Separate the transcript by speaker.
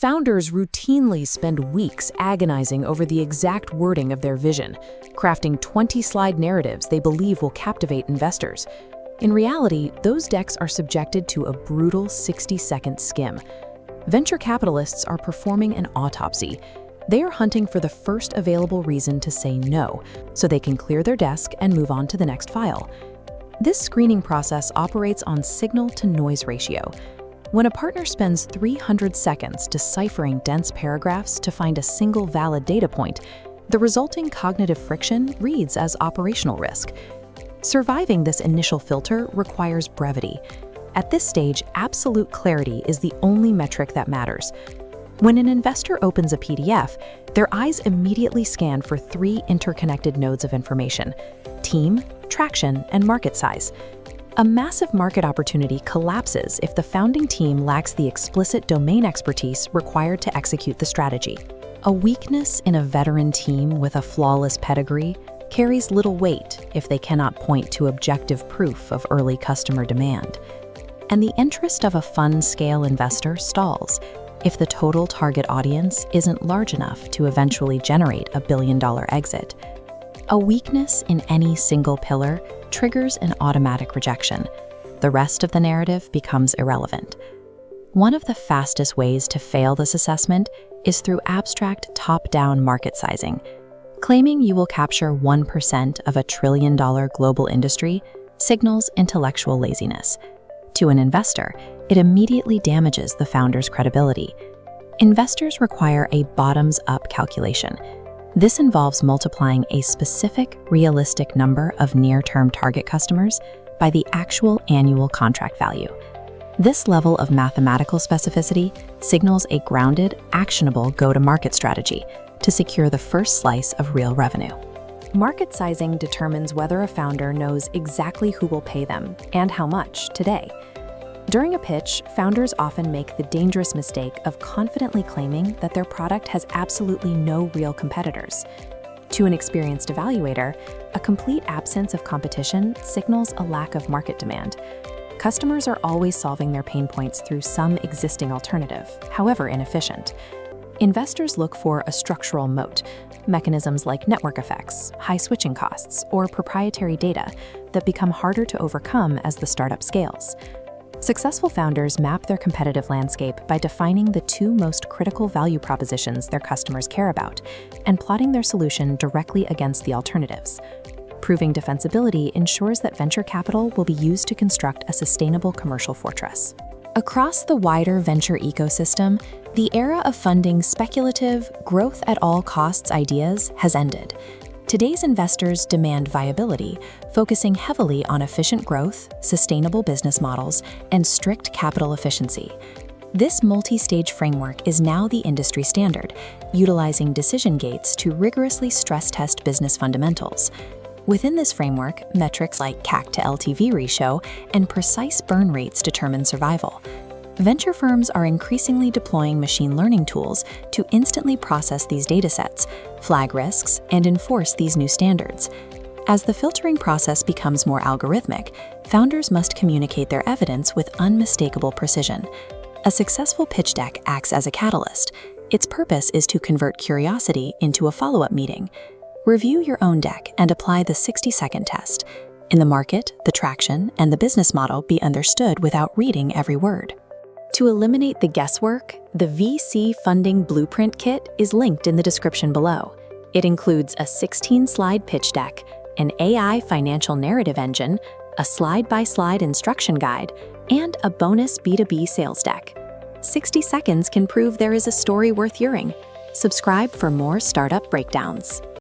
Speaker 1: Founders routinely spend weeks agonizing over the exact wording of their vision, crafting 20-slide narratives they believe will captivate investors. In reality, those decks are subjected to a brutal 60-second skim. Venture capitalists are performing an autopsy. They are hunting for the first available reason to say no, so they can clear their desk and move on to the next file. This screening process operates on signal-to-noise ratio. When a partner spends 300 seconds deciphering dense paragraphs to find a single valid data point, the resulting cognitive friction reads as operational risk. Surviving this initial filter requires brevity. At this stage, absolute clarity is the only metric that matters. When an investor opens a PDF, their eyes immediately scan for 3 interconnected nodes of information: team, traction, and market size. A massive market opportunity collapses if the founding team lacks the explicit domain expertise required to execute the strategy. A weakness in a veteran team with a flawless pedigree carries little weight if they cannot point to objective proof of early customer demand. And the interest of a fund-scale investor stalls if the total target audience isn't large enough to eventually generate a billion-dollar exit. A weakness in any single pillar triggers an automatic rejection. The rest of the narrative becomes irrelevant. One of the fastest ways to fail this assessment is through abstract top-down market sizing. Claiming you will capture 1% of a trillion-dollar global industry signals intellectual laziness. To an investor, it immediately damages the founder's credibility. Investors require a bottoms-up calculation. This involves multiplying a specific, realistic number of near-term target customers by the actual annual contract value. This level of mathematical specificity signals a grounded, actionable go-to-market strategy to secure the first slice of real revenue. Market sizing determines whether a founder knows exactly who will pay them and how much today. During a pitch, founders often make the dangerous mistake of confidently claiming that their product has absolutely no real competitors. To an experienced evaluator, a complete absence of competition signals a lack of market demand. Customers are always solving their pain points through some existing alternative, however inefficient. Investors look for a structural moat, mechanisms like network effects, high switching costs, or proprietary data that become harder to overcome as the startup scales. Successful founders map their competitive landscape by defining the 2 most critical value propositions their customers care about and plotting their solution directly against the alternatives. Proving defensibility ensures that venture capital will be used to construct a sustainable commercial fortress. Across the wider venture ecosystem, the era of funding speculative, growth-at-all-costs ideas has ended. Today's investors demand viability, focusing heavily on efficient growth, sustainable business models, and strict capital efficiency. This multi-stage framework is now the industry standard, utilizing decision gates to rigorously stress-test business fundamentals. Within this framework, metrics like CAC to LTV ratio and precise burn rates determine survival. Venture firms are increasingly deploying machine learning tools to instantly process these datasets, flag risks, and enforce these new standards. As the filtering process becomes more algorithmic, founders must communicate their evidence with unmistakable precision. A successful pitch deck acts as a catalyst. Its purpose is to convert curiosity into a follow-up meeting. Review your own deck and apply the 60-second test. In the market, the traction, and the business model be understood without reading every word. To eliminate the guesswork, the VC Funding Blueprint Kit is linked in the description below. It includes a 16-slide pitch deck, an AI financial narrative engine, a slide-by-slide instruction guide, and a bonus B2B sales deck. 60 seconds can prove there is a story worth hearing. Subscribe for more startup breakdowns.